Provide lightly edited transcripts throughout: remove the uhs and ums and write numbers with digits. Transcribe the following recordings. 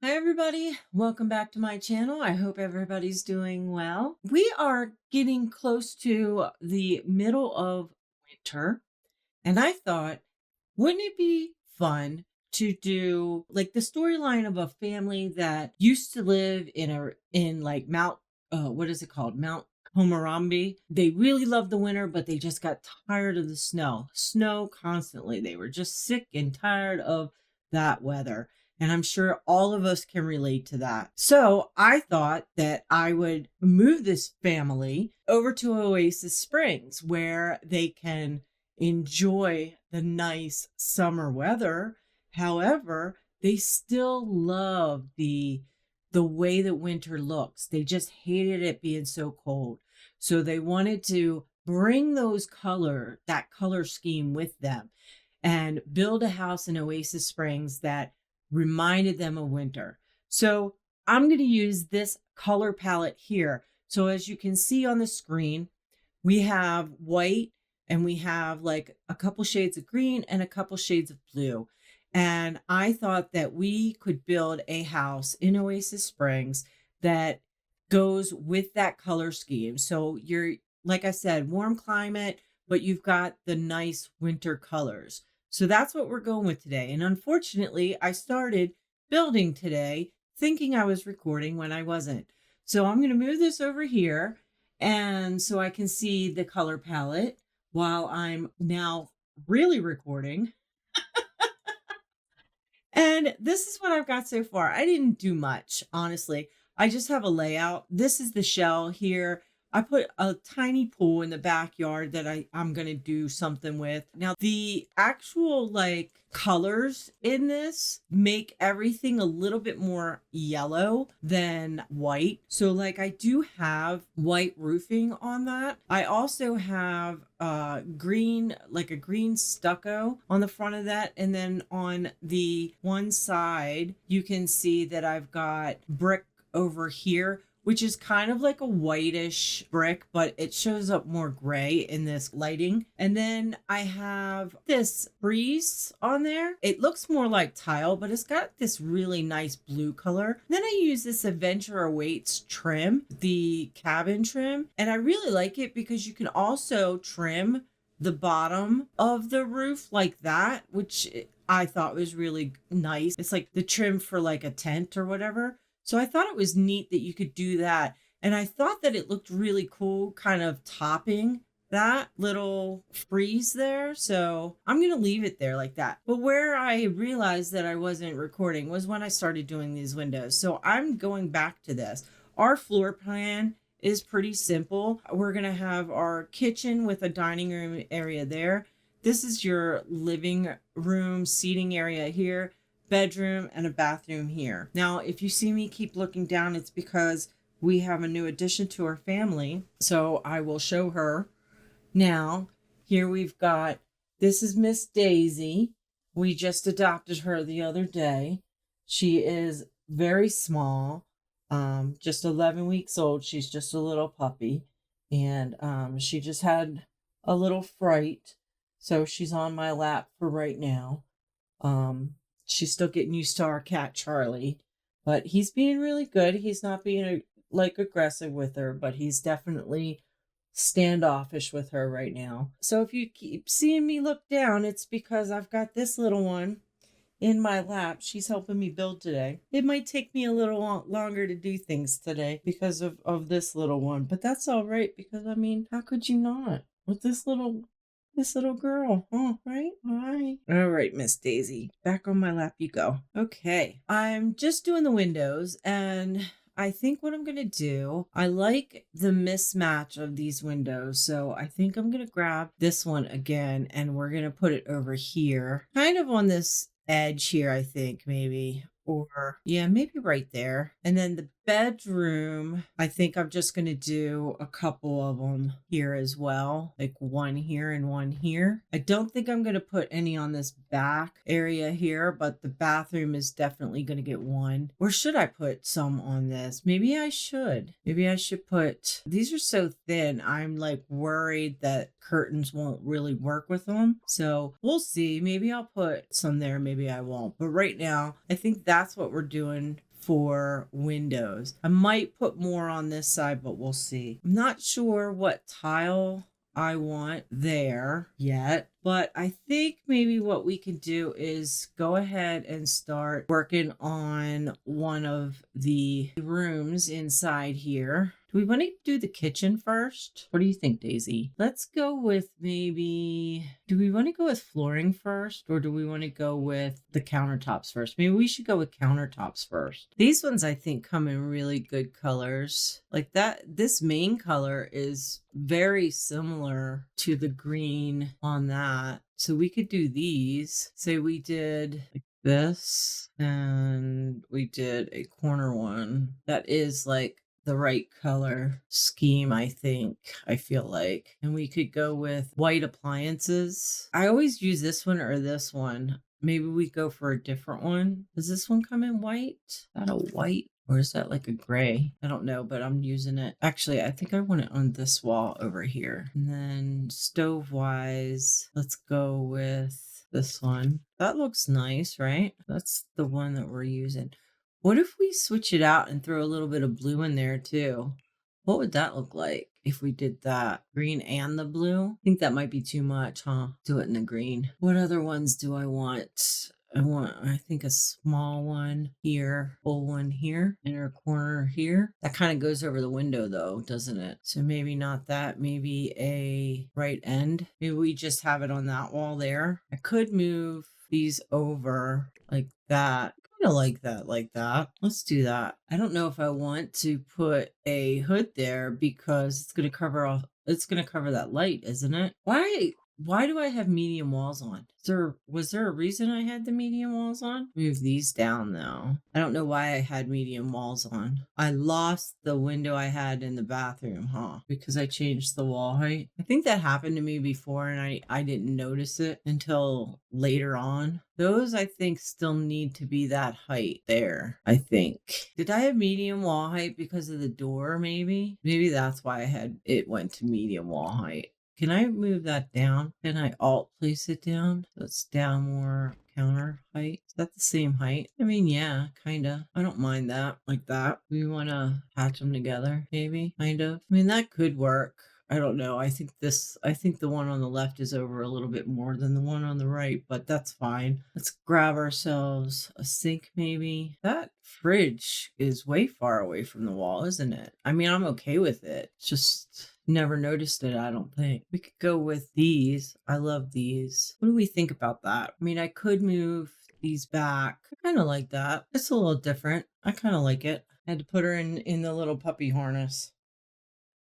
Hi, everybody. Welcome back to my channel. I hope everybody's doing well. We are getting close to the middle of winter, and I thought, wouldn't it be fun to do like the storyline of a family that used to live in like Mount what is it called? Mount Homarambi. They really loved the winter, but they just got tired of the snow. Snow constantly. They were just sick and tired of that weather. And I'm sure all of us can relate to that. So I thought that I would move this family over to Oasis Springs where they can enjoy the nice summer weather. However, they still love the way that winter looks. They just hated it being so cold. So they wanted to bring that color scheme with them and build a house in Oasis Springs that reminded them of winter. So I'm going to use this color palette here. So as you can see on the screen, we have white and we have like a couple shades of green and a couple shades of blue. And I thought that we could build a house in Oasis Springs that goes with that color scheme. So you're, like I said, warm climate, but you've got the nice winter colors. So that's what we're going with today. And unfortunately, I started building today thinking I was recording when I wasn't. So I'm going to move this over here and so I can see the color palette while I'm now really recording. And this is what I've got so far. I didn't do much, honestly. I just have a layout. This is the shell here. I put a tiny pool in the backyard that I'm going to do something with. Now, the actual like colors in this make everything a little bit more yellow than white. So like I do have white roofing on that. I also have green, like a green stucco on the front of that. And then on the one side, you can see that I've got brick over here, which is kind of like a whitish brick, but it shows up more gray in this lighting. And then I have this frieze on there. It looks more like tile, but it's got this really nice blue color. Then I use this Adventure Awaits trim, the cabin trim, and I really like it because you can also trim the bottom of the roof like that, which I thought was really nice. It's like the trim for like a tent or whatever. So I thought it was neat that you could do that. And I thought that it looked really cool, kind of topping that little frieze there. So I'm going to leave it there like that. But where I realized that I wasn't recording was when I started doing these windows. So I'm going back to this. Our floor plan is pretty simple. We're going to have our kitchen with a dining room area there. This is your living room seating area here, bedroom, and a bathroom here. Now, if you see me keep looking down, it's because we have a new addition to our family. So I will show her. Now, here we've got, this is Miss Daisy. We just adopted her the other day. She is very small, just 11 weeks old. She's just a little puppy. And she just had a little fright. So she's on my lap for right now. She's still getting used to our cat, Charlie, but he's being really good. He's not being like aggressive with her, but he's definitely standoffish with her right now. So if you keep seeing me look down, it's because I've got this little one in my lap. She's helping me build today. It might take me a little longer to do things today because of this little one, but that's all right because I mean, how could you not with this little girl, oh, right? All right, Miss Daisy. Back on my lap you go. Okay. I'm just doing the windows, and I think what I'm going to do, I like the mismatch of these windows. So I think I'm going to grab this one again, and we're going to put it over here, kind of on this edge here, I think, maybe. Or, yeah, maybe right there. And then the bedroom, I think I'm just going to do a couple of them here as well, like one here and one here. I don't think I'm going to put any on this back area here, but the bathroom is definitely going to get one. Or should I put some on this? Maybe I should. Maybe I should put, these are so thin. I'm like worried that curtains won't really work with them. So we'll see. Maybe I'll put some there. Maybe I won't. But right now, I think that's what we're doing for windows. I might put more on this side, but we'll see. I'm not sure what tile I want there yet, but I think maybe what we can do is go ahead and start working on one of the rooms inside here. Do we want to do the kitchen first? What do you think, Daisy? Let's go with maybe, do we want to go with flooring first, or do we want to go with the countertops first? Maybe we should go with countertops first. These ones I think come in really good colors. Like that, this main color is very similar to the green on that. So we could do these. Say we did like this, and we did a corner one that is like the right color scheme, I think. I feel like. And we could go with white appliances. I always use this one or this one. Maybe we go for a different one. Does this one come in white? Is that a white? Or is that like a gray? I don't know, but I'm using it. Actually, I think I want it on this wall over here. And then stove wise, let's go with this one. That looks nice, right? That's the one that we're using. What if we switch it out and throw a little bit of blue in there too? What would that look like if we did that? Green and the blue? I think that might be too much, huh? Do it in the green. What other ones do I want? I think a small one here, full one here, inner corner here. That kind of goes over the window though, doesn't it? So maybe not that, maybe a right end. Maybe we just have it on that wall there. I could move these over like that. Like that. Let's do that. I don't know if I want to put a hood there because it's going to cover that light, isn't it? Why do I have medium walls on? Was there a reason I had the medium walls on? Move these down though. I don't know why I had medium walls on. I lost the window I had in the bathroom, huh? Because I changed the wall height. I think that happened to me before and I didn't notice it until later on. Those I think still need to be that height there, I think. Did I have medium wall height because of the door maybe? Maybe that's why it went to medium wall height. Can I move that down? Can I alt place it down? So it's down more counter height. Is that the same height? I mean, yeah, kind of. I don't mind that, like that. We want to patch them together, maybe, kind of. I mean, that could work. I don't know. I think the one on the left is over a little bit more than the one on the right, but that's fine. Let's grab ourselves a sink maybe. That fridge is way far away from the wall, isn't it? I mean, I'm okay with it. It's just never noticed it, I don't think. We could go with these. I love these. What do we think about that? I mean, I could move these back. I kind of like that. It's a little different. I kind of like it. I had to put her in the little puppy harness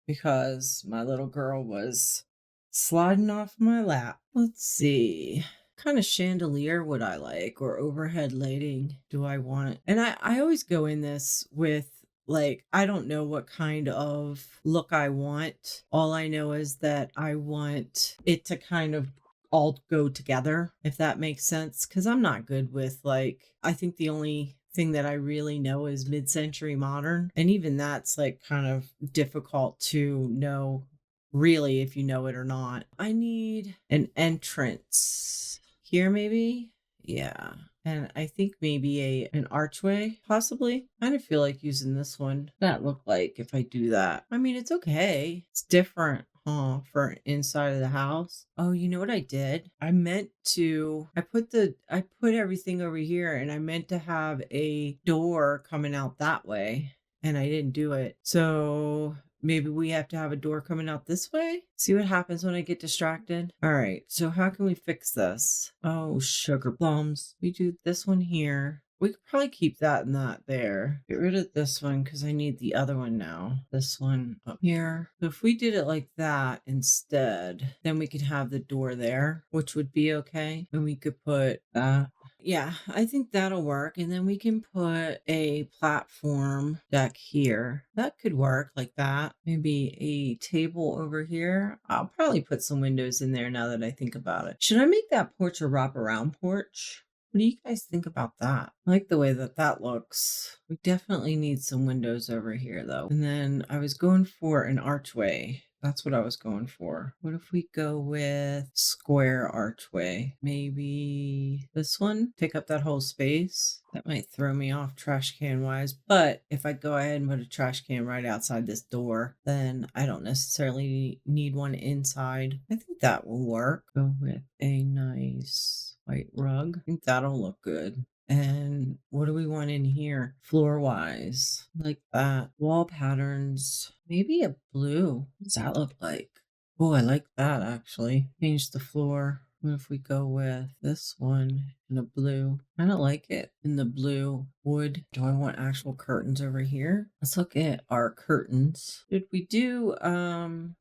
because my little girl was sliding off my lap. Let's see. What kind of chandelier would I like, or overhead lighting do I want? And I always go in this with like, I don't know what kind of look I want. All I know is that I want it to kind of all go together, if that makes sense. Because I'm not good with like, I think the only thing that I really know is mid-century modern. And even that's like kind of difficult to know really if you know it or not. I need an entrance here maybe. Yeah. And I think maybe an archway, possibly. I kind of feel like using this one. That look like if I do that. I mean, it's okay. It's different, huh, for inside of the house. Oh, you know what I did? I put everything over here and I meant to have a door coming out that way. And I didn't do it. So maybe we have to have a door coming out this way? See what happens when I get distracted? All right, so how can we fix this? Oh, sugar plums. We do this one here. We could probably keep that and that there. Get rid of this one because I need the other one now. This one up here. So if we did it like that instead, then we could have the door there, which would be okay. And we could put that. Yeah, I think that'll work. And then we can put a platform back here. That could work like that. Maybe a table over here. I'll probably put some windows in there now that I think about it. Should I make that porch a wraparound porch? What do you guys think about that? I like the way that looks. We definitely need some windows over here though. And then I was going for an archway That's what I was going for. What if we go with square archway? Maybe this one? Take up that whole space? That might throw me off trash can wise. But if I go ahead and put a trash can right outside this door, then I don't necessarily need one inside. I think that will work. Go with a nice white rug. I think that'll look good. And what do we want in here? Floor wise, like that. Wall patterns, maybe a blue. What does that look like? Oh, I like that actually. Change the floor. What if we go with this one in a blue? I don't like it in the blue wood. Do I want actual curtains over here? Let's look at our curtains. Did we do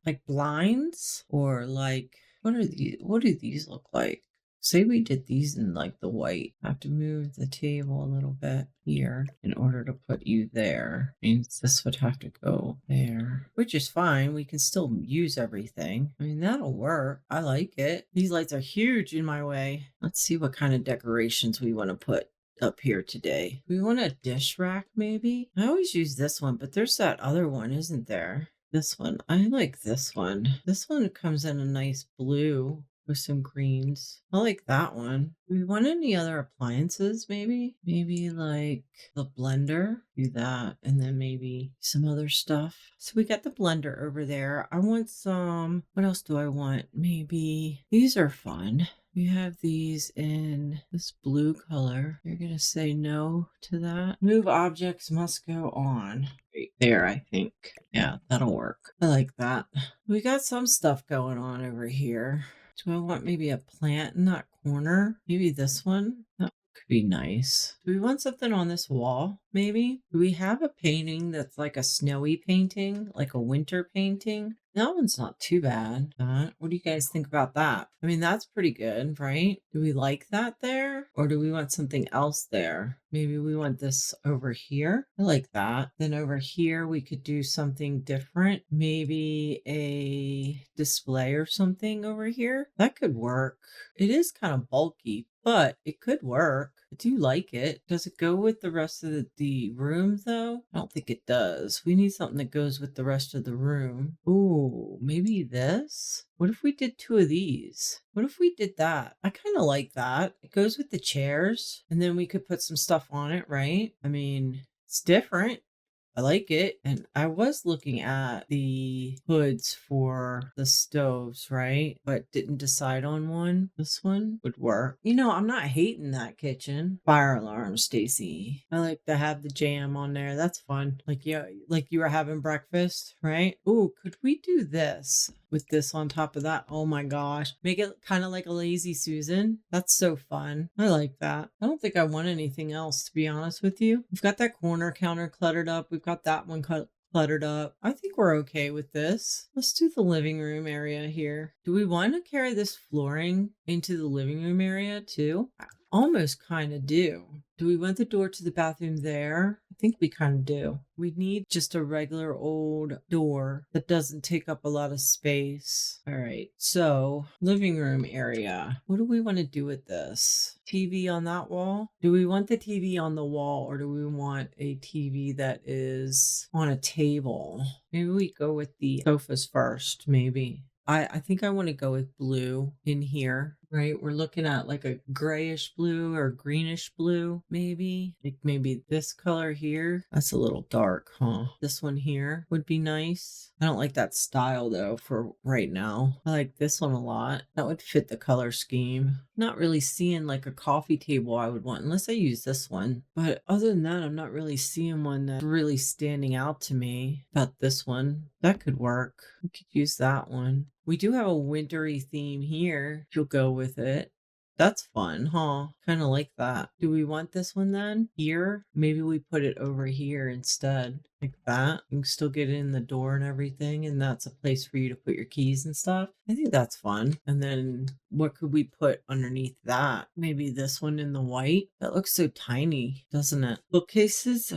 like blinds or like what are these? What do these look like? Say we did these in like the white. I have to move the table a little bit here in order to put you there. Means this would have to go there, which is fine. We can still use everything. I mean, that'll work. I like it. These lights are huge in my way. Let's see what kind of decorations we want to put up here today. We want a dish rack maybe? I always use this one, but there's that other one, isn't there? This one. I like this one. This one comes in a nice blue with some greens. I like that one. Do we want any other appliances maybe? Maybe like the blender. Do that. And then maybe some other stuff. So we got the blender over there. I want some, what else do I want? Maybe these are fun. We have these in this blue color. You're going to say no to that. Move objects must go on. Right there, I think. Yeah, that'll work. I like that. We got some stuff going on over here. Do I want maybe a plant in that corner? Maybe this one? That could be nice. Do we want something on this wall? Maybe? Do we have a painting that's like a snowy painting? Like a winter painting? That one's not too bad. What do you guys think about that? I mean, that's pretty good, right? Do we like that there? Or do we want something else there? Maybe we want this over here. I like that. Then over here, we could do something different. Maybe a display or something over here. That could work. It is kind of bulky, but it could work. I do like it. Does it go with the rest of the room though? I don't think it does. We need something that goes with the rest of the room. Ooh, maybe this? What if we did two of these? What if we did that? I kind of like that. It goes with the chairs and then we could put some stuff on it, right? I mean, it's different. I like it. And I was looking at the hoods for the stoves, right? But didn't decide on one. This one would work. You know, I'm not hating that kitchen. Fire alarm, Stacy. I like to have the jam on there. That's fun. Like, yeah, like you were having breakfast, right? Ooh, could we do this? With this on top of that. Oh my gosh. Make it kind of like a lazy Susan. That's so fun. I like that. I don't think I want anything else, to be honest with you. We've got that corner counter cluttered up. We've got that one cluttered up. I think we're okay with this. Let's do the living room area here. Do we want to carry this flooring into the living room area too? I almost kind of do. Do we want the door to the bathroom there? I think we kind of do. We need just a regular old door that doesn't take up a lot of space. All right, so living room area. What do we want to do with this? TV on that wall? Do we want the TV on the wall or do we want a TV that is on a table? Maybe we go with the sofas first, maybe. I think I want to go with blue in here, right? We're looking at like a grayish blue or greenish blue, maybe. Like maybe this color here. That's a little dark, huh? This one here would be nice. I don't like that style though for right now. I like this one a lot. That would fit the color scheme. Not really seeing like a coffee table I would want unless I use this one. But other than that, I'm not really seeing one that's really standing out to me about this one. That could work. We could use that one. We do have a wintry theme here. You'll go with it. That's fun, huh? Kind of like that. Do we want this one then? Here? Maybe we put it over here instead. Like that. You can still get in the door and everything, and that's a place for you to put your keys and stuff. I think that's fun. And then what could we put underneath that? Maybe this one in the white? That looks so tiny, doesn't it? Bookcases?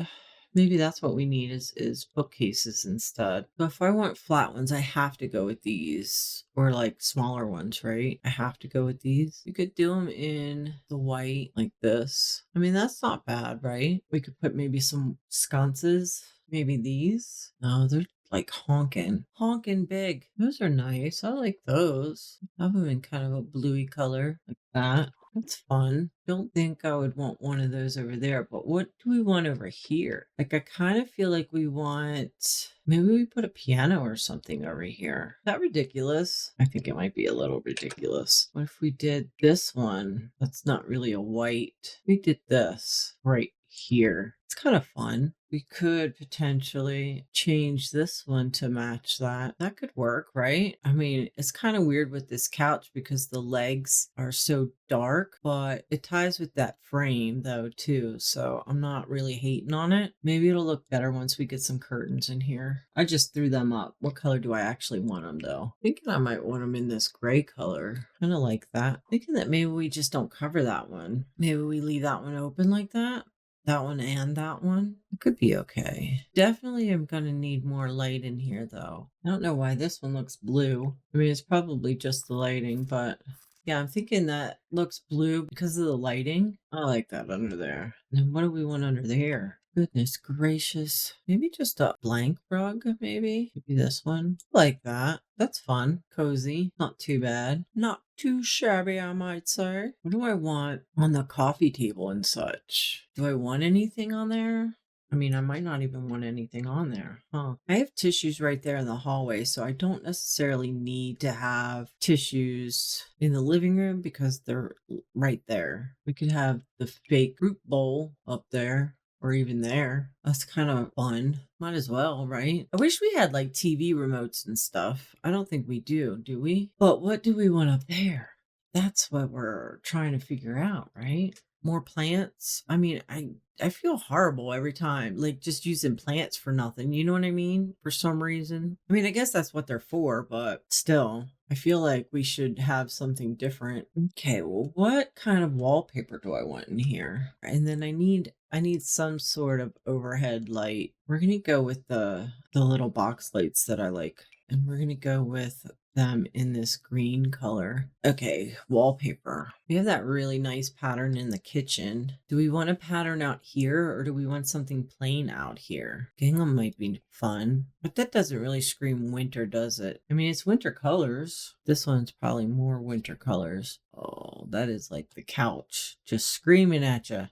Maybe that's what we need is bookcases instead. So if I want flat ones, I have to go with these or like smaller ones, right? I have to go with these. You could do them in the white like this. I mean, that's not bad, right? We could put maybe some sconces, maybe these. No, they're like honking big. Those are nice. I like those. I have them in kind of a bluey color like that. That's fun. Don't think I would want one of those over there, but what do we want over here? Like, I kind of feel like we want, maybe we put a piano or something over here. Is that ridiculous? I think it might be a little ridiculous. What if we did this one? That's not really a white. We did this right here. It's kind of fun. We could potentially change this one to match that. That could work, right? I mean, it's kind of weird with this couch because the legs are so dark, but it ties with that frame though too. So I'm not really hating on it. Maybe it'll look better once we get some curtains in here. I just threw them up. What color do I actually want them though? Thinking I might want them in this gray color. Kind of like that. Thinking that maybe we just don't cover that one. Maybe we leave that one open like that. That one and that one. It could be okay. Definitely am going to need more light in here though. I don't know why this one looks blue. I mean, it's probably just the lighting, but yeah, I'm thinking that looks blue because of the lighting. I like that under there. And then what do we want under there? Goodness gracious. Maybe just a blank rug, maybe? Maybe this one. Like that. That's fun. Cozy. Not too bad. Not too shabby, I might say. What do I want on the coffee table and such? Do I want anything on there? I mean, I might not even want anything on there, huh? I have tissues right there in the hallway, so I don't necessarily need to have tissues in the living room because they're right there. We could have the fake fruit bowl up there or even there. That's kind of fun. Might as well, right? I wish we had like TV remotes and stuff. I don't think we do we? But what do we want up there? That's what we're trying to figure out, right? More plants. I mean, I feel horrible every time, like just using plants for nothing. You know what I mean? For some reason. I mean, I guess that's what they're for, but still, I feel like we should have something different. Okay, well, what kind of wallpaper do I want in here? And then I need some sort of overhead light. We're gonna go with the little box lights that I like. And we're gonna go with them in this green color. Okay, wallpaper. We have that really nice pattern in the kitchen. Do we want a pattern out here or do we want something plain out here? Gingham might be fun, but that doesn't really scream winter, does it? I mean, it's winter colors. This one's probably more winter colors. Oh, that is like the couch just screaming at you.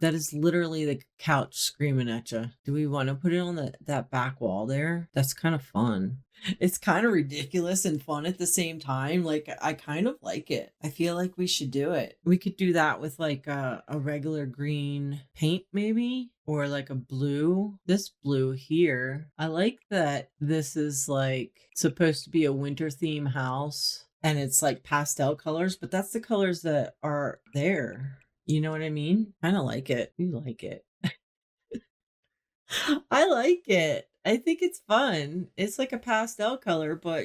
That is literally the couch screaming at you. Do we want to put it on that back wall there? That's kind of fun. It's kind of ridiculous and fun at the same time. Like, I kind of like it. I feel like we should do it. We could do that with like a regular green paint maybe, or like a blue. This blue here. I like that this is like supposed to be a winter theme house and it's like pastel colors, but that's the colors that are there. You know what I mean? Kind of like it. You like it. I like it. I think it's fun. It's like a pastel color, but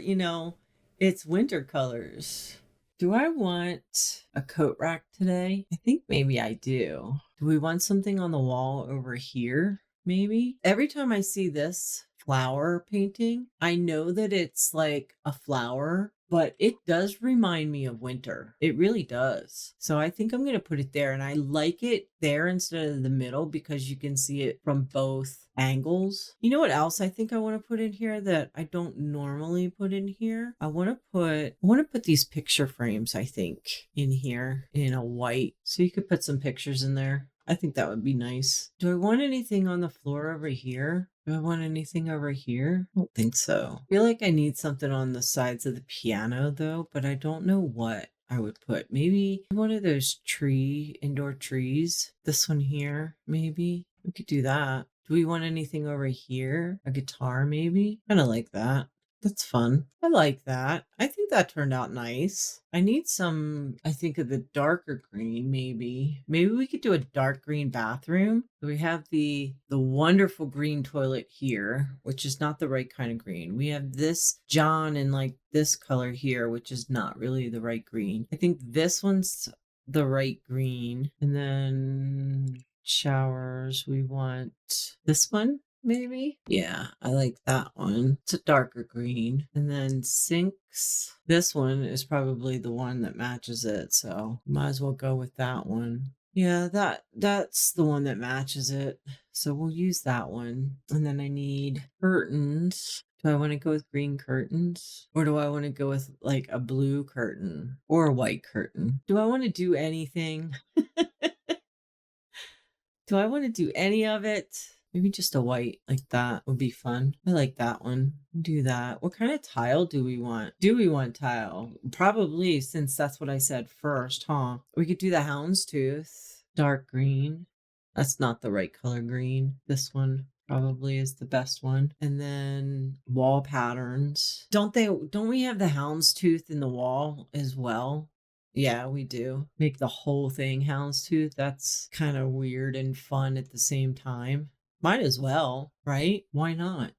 it's winter colors. Do I want a coat rack today? I think maybe I do. Do we want something on the wall over here? Maybe. Every time I see this flower painting, I know that it's like a flower, but it does remind me of winter. It really does. So I think I'm going to put it there, and I like it there instead of the middle because you can see it from both angles. You know what else I think I want to put in here that I don't normally put in here? I want to put these picture frames, I think, in here in a white. So you could put some pictures in there. I think that would be nice. Do I want anything on the floor over here? Do I want anything over here? I don't think so. I feel like I need something on the sides of the piano though, but I don't know what I would put. Maybe one of those indoor trees. This one here, maybe. We could do that. Do we want anything over here? A guitar maybe? Kind of like that. That's fun. I like that. I think that turned out nice. I need some, I think of the darker green, maybe. Maybe we could do a dark green bathroom. We have the wonderful green toilet here, which is not the right kind of green. We have this John in like this color here, which is not really the right green. I think this one's the right green. And then showers, we want this one. Maybe. Yeah, I like that one. It's a darker green. And then sinks. This one is probably the one that matches it. So might as well go with that one. Yeah, that's the one that matches it. So we'll use that one. And then I need curtains. Do I want to go with green curtains? Or do I want to go with like a blue curtain or a white curtain? Do I want to do anything? Do I want to do any of it? Maybe just a white like that would be fun. I like that one. Do that. What kind of tile do we want? Do we want tile? Probably, since that's what I said first, huh? We could do the houndstooth, dark green. That's not the right color green. This one probably is the best one. And then wall patterns. Don't we have the houndstooth in the wall as well? Yeah, we do. Make the whole thing houndstooth. That's kind of weird and fun at the same time. Might as well, right? Why not?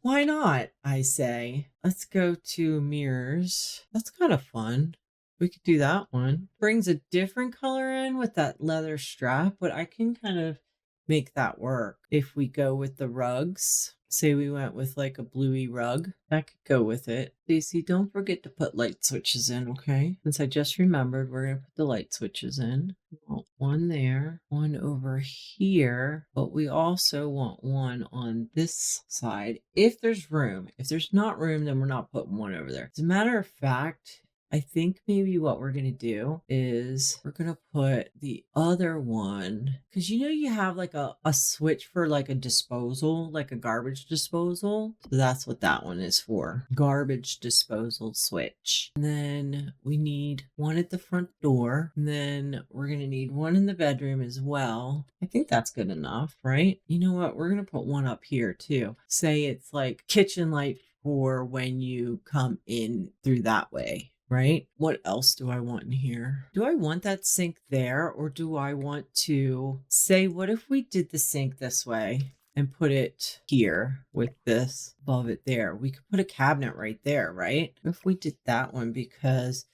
Why not? I say. Let's go to mirrors. That's kind of fun. We could do that one. Brings a different color in with that leather strap, but I can kind of make that work. If we go with the rugs, say we went with like a bluey rug, that could go with it. Stacey, don't forget to put light switches in, okay? Since I just remembered, we're going to put the light switches in. We want one there, one over here, but we also want one on this side if there's room. If there's not room, then we're not putting one over there. As a matter of fact, I think maybe what we're going to do is we're going to put the other one, because you have like a switch for like a disposal, like a garbage disposal. So that's what that one is for. Garbage disposal switch. And then we need one at the front door. And then we're going to need one in the bedroom as well. I think that's good enough, right? You know what? We're going to put one up here too. Say it's like kitchen light for when you come in through that way. Right? What else do I want in here? Do I want that sink there, or do I want to say, what if we did the sink this way and put it here with this above it there? We could put a cabinet right there, right? If we did that one, because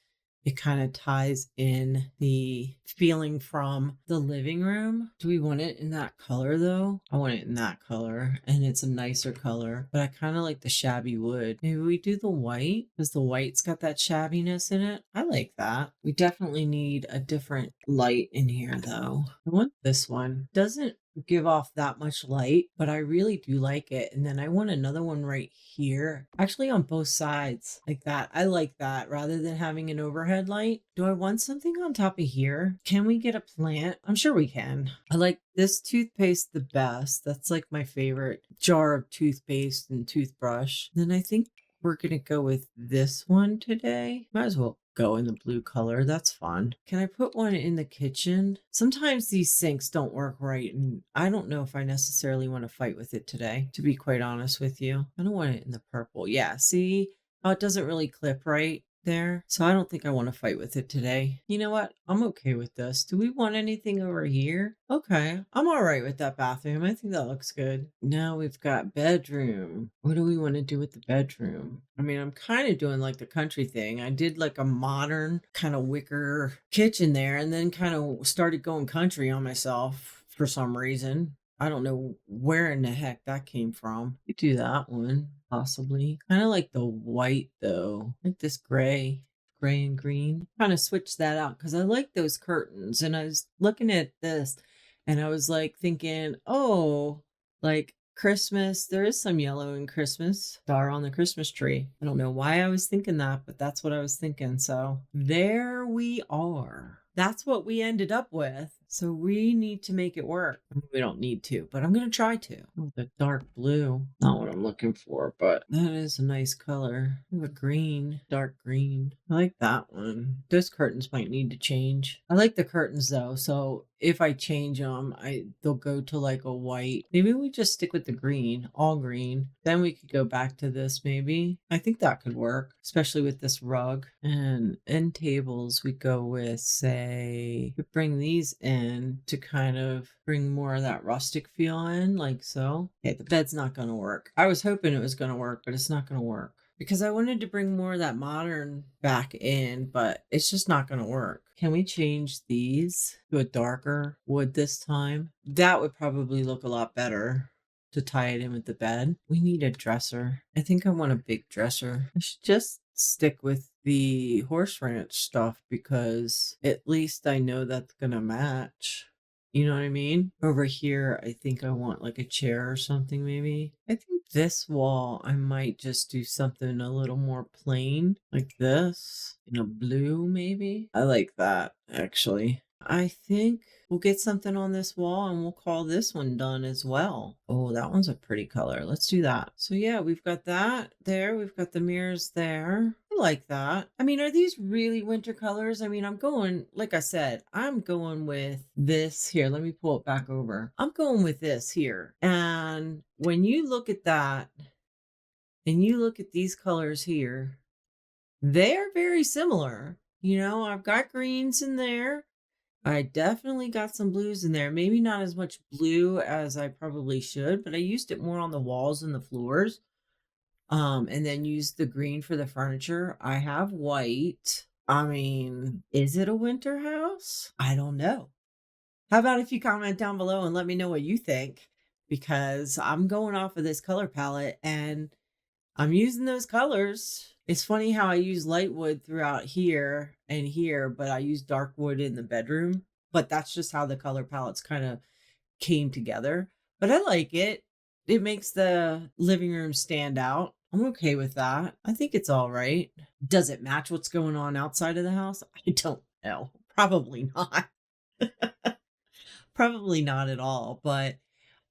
it kind of ties in the feeling from the living room. Do we want it in that color though? I want it in that color, and it's a nicer color, but I kind of like the shabby wood. Maybe we do the white because the white's got that shabbiness in it. I like that. We definitely need a different light in here though. I want this one. Doesn't give off that much light, but I really do like it. And then I want another one right here, actually on both sides like that. I like that rather than having an overhead light. Do I want something on top of here? Can we get a plant? I'm sure we can. I like this toothpaste the best. That's like my favorite jar of toothpaste and toothbrush. Then I think we're gonna go with this one today. Might as well go in the blue color. That's fun. Can I put one in the kitchen? Sometimes these sinks don't work right, and I don't know if I necessarily want to fight with it today, to be quite honest with you. I don't want it in the purple. Yeah, see how it doesn't really clip right there? So I don't think I want to fight with it today. You know what? I'm okay with this. Do we want anything over here? Okay, I'm all right with that bathroom. I think that looks good. Now we've got bedroom. What do we want to do with the bedroom? I mean, I'm kind of doing like the country thing. I did like a modern kind of wicker kitchen there, and then kind of started going country on myself for some reason. I don't know where in the heck that came from. You do that one, possibly. Kind of like the white though, like this gray and green. Kind of switch that out because I like those curtains. And I was looking at this and I was like thinking, oh, like Christmas, there is some yellow in Christmas, star on the Christmas tree. I don't know why I was thinking that, but that's what I was thinking. So there we are. That's what we ended up with. So we need to make it work. We don't need to, but I'm going to try to. Oh, the dark blue. Not what I'm looking for, but that is a nice color. I have a green, dark green. I like that one. Those curtains might need to change. I like the curtains though. So if I change them, they'll go to like a white. Maybe we just stick with the green, all green. Then we could go back to this maybe. I think that could work, especially with this rug. And end tables, we go with, say, we bring these in to kind of bring more of that rustic feel in, like so. Okay, the bed's not going to work. I was hoping it was going to work, but it's not going to work. Because I wanted to bring more of that modern back in, but it's just not going to work. Can we change these to a darker wood this time? That would probably look a lot better to tie it in with the bed. We need a dresser. I think I want a big dresser. I should just stick with the horse ranch stuff because at least I know that's going to match. You know what I mean? Over here, I think I want like a chair or something maybe. I think this wall, I might just do something a little more plain like this in a blue maybe. I like that actually. I think we'll get something on this wall and we'll call this one done as well. Oh, that one's a pretty color. Let's do that. So yeah, we've got that there. We've got the mirrors there. I like that. I mean, are these really winter colors? I mean, I'm going, like I said, I'm going with this here. Let me pull it back over. I'm going with this here. And when you look at that and you look at these colors here, they're very similar. You know, I've got greens in there. I definitely got some blues in there. Maybe not as much blue as I probably should, but I used it more on the walls and the floors. And then used the green for the furniture. I have white. I mean, is it a winter house? I don't know. How about if you comment down below and let me know what you think? Because I'm going off of this color palette and I'm using those colors. It's funny how I use light wood throughout here and here, but I use dark wood in the bedroom. But that's just how the color palettes kind of came together. But I like it. It makes the living room stand out. I'm okay with that. I think it's all right. Does it match what's going on outside of the house? I don't know. Probably not. Probably not at all, but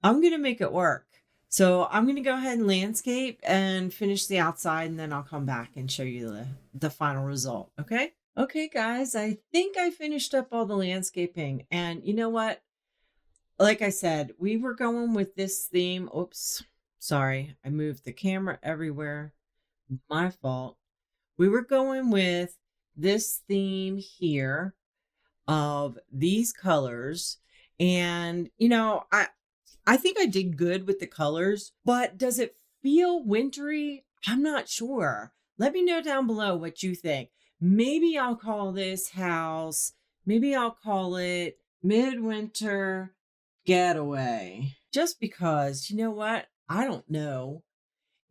I'm going to make it work. So I'm going to go ahead and landscape and finish the outside, and then I'll come back and show you the final result. Okay. Okay, guys, I think I finished up all the landscaping, and you know what? Like I said, we were going with this theme. Oops, sorry. I moved the camera everywhere. My fault. We were going with this theme here of these colors. And, you know, I think I did good with the colors, but does it feel wintry? I'm not sure. Let me know down below what you think. Maybe I'll call this house, maybe I'll call it Midwinter Getaway. Just because, you know what? I don't know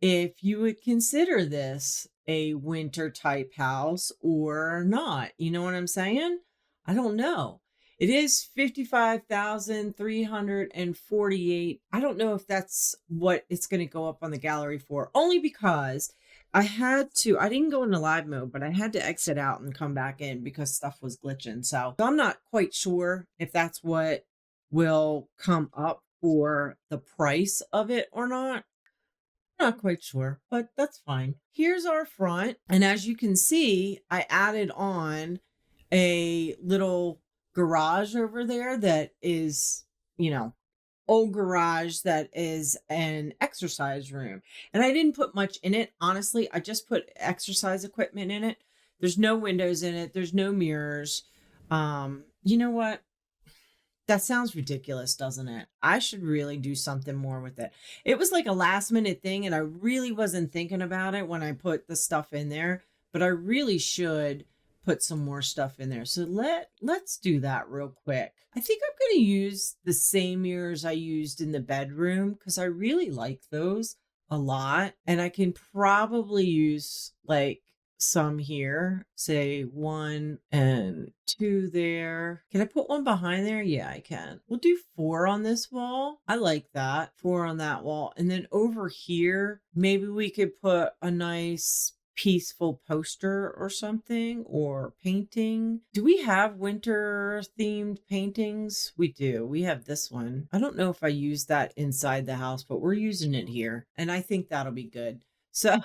if you would consider this a winter type house or not. You know what I'm saying? I don't know. It is 55,348. I don't know if that's what it's going to go up on the gallery for, only because I didn't go into live mode, but I had to exit out and come back in because stuff was glitching. So I'm not quite sure if that's what will come up for the price of it or not. Not quite sure, but that's fine. Here's our front. And as you can see, I added on a little garage over there that is, you know, old garage that is an exercise room. And I didn't put much in it. Honestly, I just put exercise equipment in it. There's no windows in it. There's no mirrors. You know what? That sounds ridiculous, doesn't it? I should really do something more with it. It was like a last minute thing, and I really wasn't thinking about it when I put the stuff in there, but I really should put some more stuff in there. So let's do that real quick. I think I'm going to use the same mirrors I used in the bedroom because I really like those a lot. And I can probably use like some here, say 1 and 2 there. Can I put one behind there? Yeah, I can. We'll do 4 on this wall. I like that. 4 on that wall. And then over here, maybe we could put a nice peaceful poster or something, or painting. Do we have winter themed paintings? We do. We have this one. I don't know if I use that inside the house, but we're using it here, and I think that'll be good. So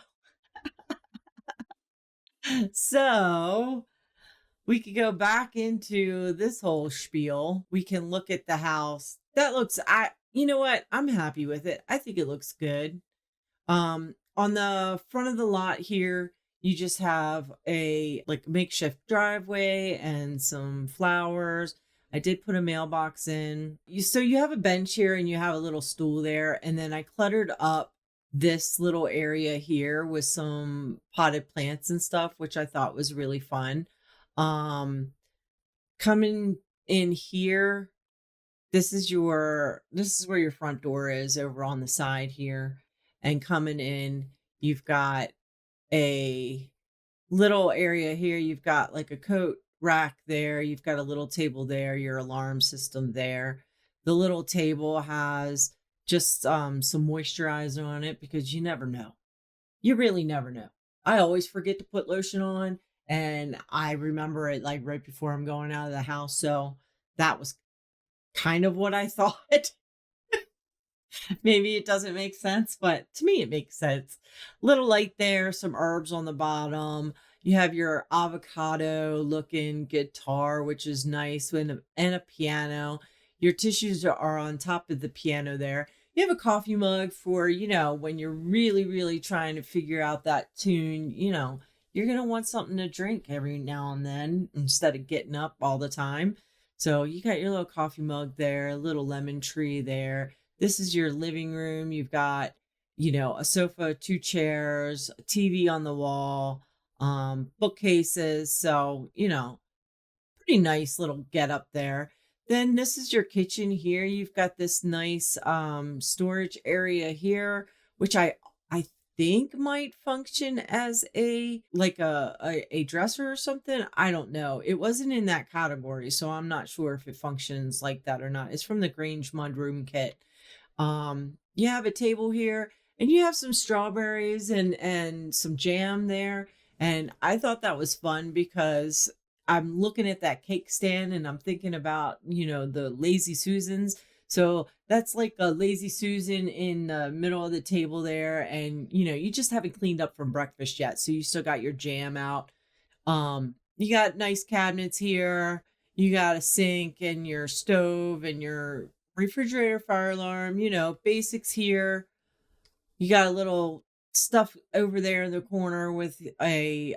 we could go back into this whole spiel. We can look at the house. That looks, you know what? I'm happy with it. I think it looks good. On the front of the lot here, you just have a like makeshift driveway and some flowers. I did put a mailbox in. So you have a bench here and you have a little stool there. And then I cluttered up this little area here with some potted plants and stuff, which I thought was really fun. Coming in here, this is where your front door is, over on the side here. And coming in, you've got a little area here. You've got like a coat rack there. You've got a little table there, your alarm system there. The little table has just some moisturizer on it because you never know. You really never know. I always forget to put lotion on, and I remember it like right before I'm going out of the house. So that was kind of what I thought. Maybe it doesn't make sense, but to me, it makes sense. Little light there, some herbs on the bottom. You have your avocado looking guitar, which is nice, and a piano. Your tissues are on top of the piano there. You have a coffee mug for, when you're really, really trying to figure out that tune, you're going to want something to drink every now and then instead of getting up all the time. So you got your little coffee mug there, a little lemon tree there. This is your living room. You've got, a sofa, two chairs, a TV on the wall, bookcases. So, pretty nice little get up there. Then this is your kitchen here. You've got this nice storage area here, which I think might function as a dresser or something. I don't know. It wasn't in that category, so I'm not sure if it functions like that or not. It's from the Grange Mudroom kit. You have a table here, and you have some strawberries and some jam there. And I thought that was fun because I'm looking at that cake stand and I'm thinking about, the Lazy Susans. So that's like a Lazy Susan in the middle of the table there. And, you just haven't cleaned up from breakfast yet. So you still got your jam out. You got nice cabinets here. You got a sink and your stove and your refrigerator, fire alarm, basics here. You got a little stuff over there in the corner with a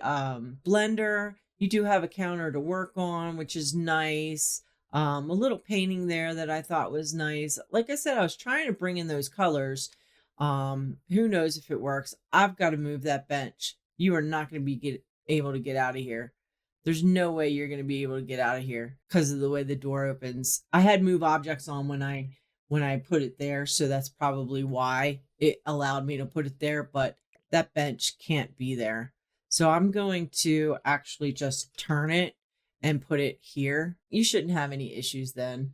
blender. You do have a counter to work on, which is nice. A little painting there that I thought was nice. Like I said, I was trying to bring in those colors. Who knows if it works? I've got to move that bench. You are not going to be able to get out of here. There's no way you're going to be able to get out of here because of the way the door opens. I had move objects on when I put it there, so that's probably why it allowed me to put it there, but that bench can't be there. So I'm going to actually just turn it and put it here. You shouldn't have any issues then.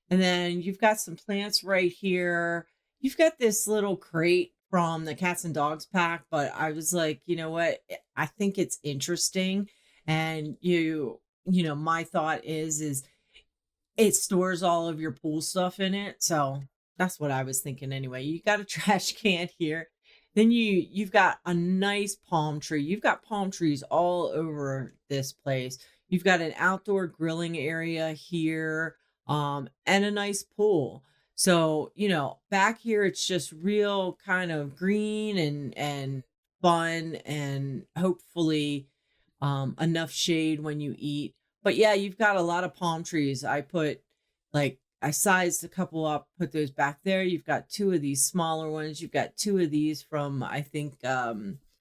And then you've got some plants right here. You've got this little crate from the cats and dogs pack, but I was like, you know what? I think it's interesting. And my thought is it stores all of your pool stuff in it. So that's what I was thinking anyway. You got a trash can here. Then you've got a nice palm tree. You've got palm trees all over this place. You've got an outdoor grilling area here, and a nice pool. So, back here it's just real kind of green and fun and hopefully enough shade when you eat. But yeah, you've got a lot of palm trees. I sized a couple up, put those back there. You've got two of these smaller ones. You've got two of these from, I think,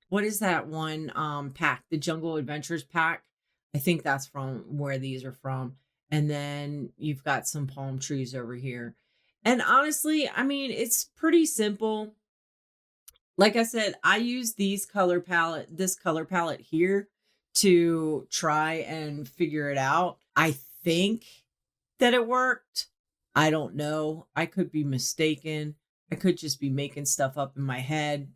what is that one pack? The Jungle Adventures pack. I think that's from where these are from. And then you've got some palm trees over here. And honestly, I mean, it's pretty simple. Like I said, I use this color palette here to try and figure it out. I think that it worked. I don't know. I could be mistaken. I could just be making stuff up in my head.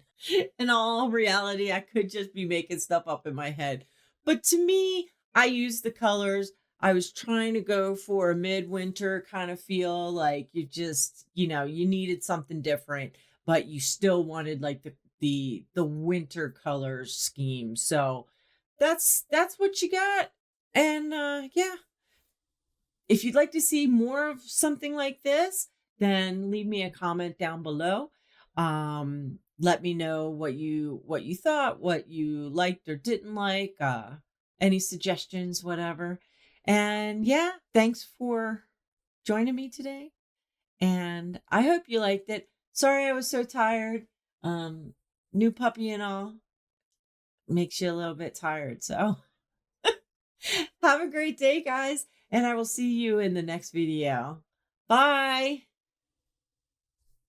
In all reality, I could just be making stuff up in my head. But to me, I use the colors. I was trying to go for a midwinter kind of feel, like you just, you needed something different, but you still wanted like the winter colors scheme. So that's what you got. And yeah. If you'd like to see more of something like this, then leave me a comment down below. Let me know what you thought, what you liked or didn't like, any suggestions, whatever. And yeah, thanks for joining me today. And I hope you liked it. Sorry I was so tired. New puppy and all makes you a little bit tired. So have a great day, guys. And I will see you in the next video. Bye.